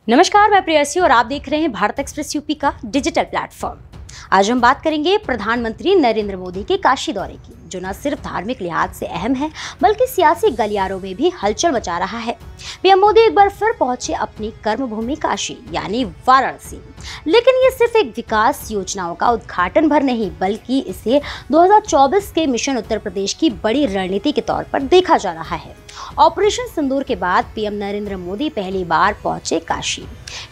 नमस्कार, मैं प्रेयसी और आप देख रहे हैं भारत एक्सप्रेस यूपी का डिजिटल प्लेटफॉर्म। आज हम बात करेंगे प्रधानमंत्री नरेंद्र मोदी के काशी दौरे की, जो न सिर्फ धार्मिक लिहाज से अहम है बल्कि सियासी गलियारों में भी हलचल मचा रहा है। पीएम मोदी एक बार फिर पहुंचे अपनी कर्मभूमि काशी यानी वाराणसी, लेकिन ये सिर्फ एक विकास योजनाओं का उद्घाटन भर नहीं बल्कि इसे 2024 के मिशन उत्तर प्रदेश की बड़ी रणनीति के तौर पर देखा जा रहा है। ऑपरेशन सिंदूर के बाद पीएम नरेंद्र मोदी पहली बार पहुंचे काशी।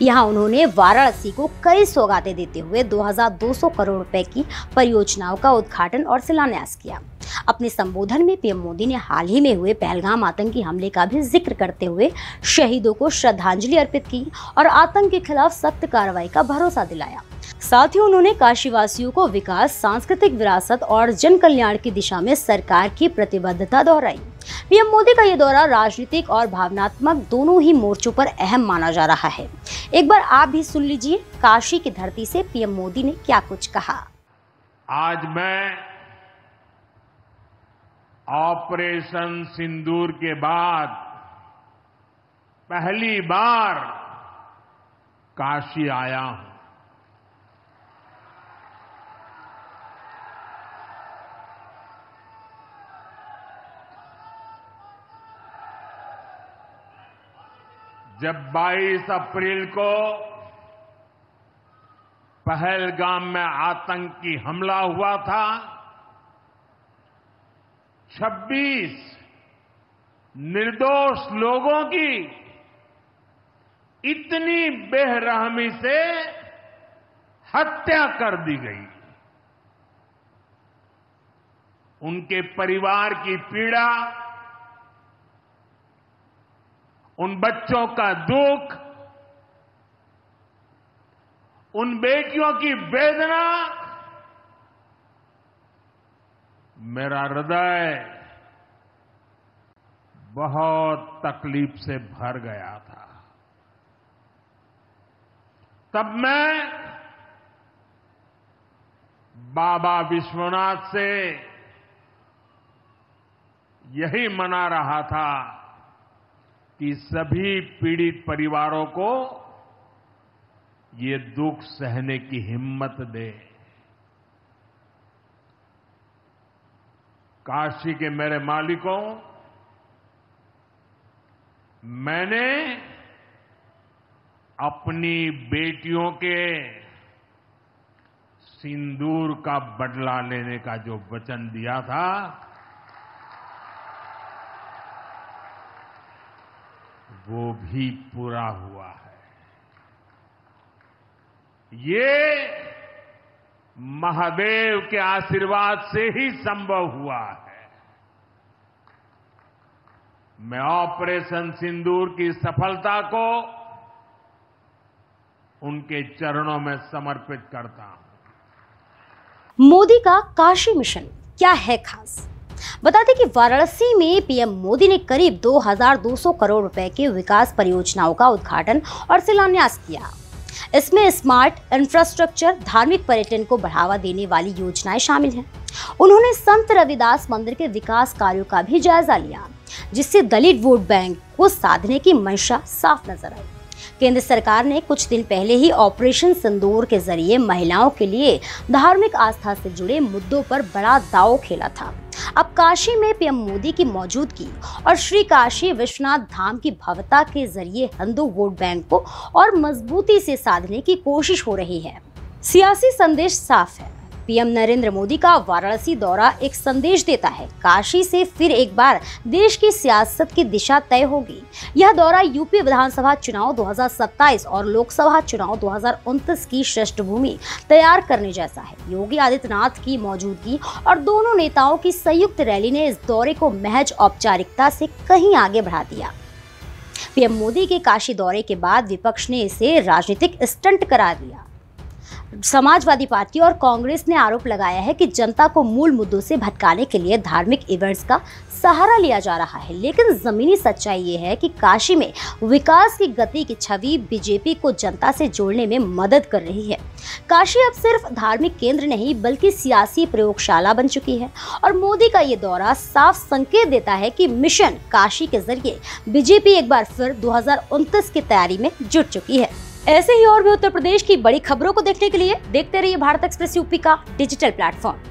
यहाँ उन्होंने वाराणसी को कई सौगातें देते हुए 2200 करोड़ रुपए की परियोजनाओं का उद्घाटन और शिलान्यास किया। अपने संबोधन में पीएम मोदी ने हाल ही में हुए पहलगाम आतंकी हमले का भी जिक्र करते हुए शहीदों को श्रद्धांजलि अर्पित की और आतंक के खिलाफ सख्त कार्रवाई का भरोसा दिलाया। साथ ही उन्होंने काशीवासियों को विकास, सांस्कृतिक विरासत और जन कल्याण की दिशा में सरकार की प्रतिबद्धता दोहराई। पीएम मोदी का ये दौरा राजनीतिक और भावनात्मक दोनों ही मोर्चों पर अहम माना जा रहा है। एक बार आप भी सुन लीजिए काशी की धरती से पीएम मोदी ने क्या कुछ कहा। आज मैं ऑपरेशन सिंदूर के बाद पहली बार काशी आया हूं। जब 22 अप्रैल को पहलगाम में आतंकी हमला हुआ था, 26 निर्दोष लोगों की इतनी बेरहमी से हत्या कर दी गई। उनके परिवार की पीड़ा, उन बच्चों का दुख, उन बेटियों की वेदना, मेरा हृदय बहुत तकलीफ से भर गया था। तब मैं बाबा विश्वनाथ से यही मना रहा था कि सभी पीड़ित परिवारों को ये दुख सहने की हिम्मत दे। काशी के मेरे मालिकों, मैंने अपनी बेटियों के सिंदूर का बदला लेने का जो वचन दिया था, वो भी पूरा हुआ है। ये महादेव के आशीर्वाद से ही संभव हुआ है। मैं ऑपरेशन सिंदूर की सफलता को उनके चरणों में समर्पित करता हूं। मोदी का काशी मिशन क्या है खास? बता दें कि वाराणसी में पीएम मोदी ने करीब 2200 करोड़ रुपए के विकास परियोजनाओं का उद्घाटन और शिलान्यास किया। इसमें स्मार्ट इंफ्रास्ट्रक्चर, धार्मिक पर्यटन को बढ़ावा देने वाली योजनाएं शामिल हैं। उन्होंने संत रविदास मंदिर के विकास कार्यों का भी जायजा लिया, जिससे दलित वोट बैंक को साधने की मंशा साफ नजर आई। केंद्र सरकार ने कुछ दिन पहले ही ऑपरेशन सिंदूर के जरिए महिलाओं के लिए धार्मिक आस्था से जुड़े मुद्दों पर बड़ा दांव खेला था। अब काशी में पीएम मोदी की मौजूदगी और श्री काशी विश्वनाथ धाम की भव्यता के जरिए हिंदू वोट बैंक को और मजबूती से साधने की कोशिश हो रही है। सियासी संदेश साफ है। पीएम नरेंद्र मोदी का वाराणसी दौरा एक संदेश देता है। काशी से फिर एक बार देश की सियासत की दिशा तय होगी। यह दौरा यूपी विधानसभा चुनाव 2027 और लोकसभा चुनाव 2029 की पृष्ठभूमि तैयार करने जैसा है। योगी आदित्यनाथ की मौजूदगी और दोनों नेताओं की संयुक्त रैली ने इस दौरे को महज औपचारिकता से कहीं आगे बढ़ा दिया। पीएम मोदी के काशी दौरे के बाद विपक्ष ने इसे राजनीतिक स्टंट करार दिया। समाजवादी पार्टी और कांग्रेस ने आरोप लगाया है कि जनता को मूल मुद्दों से भटकाने के लिए धार्मिक इवेंट्स का सहारा लिया जा रहा है। लेकिन जमीनी सच्चाई ये है कि काशी में विकास की गति की छवि बीजेपी को जनता से जोड़ने में मदद कर रही है। काशी अब सिर्फ धार्मिक केंद्र नहीं बल्कि सियासी प्रयोगशाला बन चुकी है और मोदी का ये दौरा साफ संकेत देता है कि मिशन काशी के जरिए बीजेपी एक बार फिर 2029 की तैयारी में जुट चुकी है। ऐसे ही और भी उत्तर प्रदेश की बड़ी खबरों को देखने के लिए देखते रहिए भारत एक्सप्रेस यूपी का डिजिटल प्लेटफॉर्म।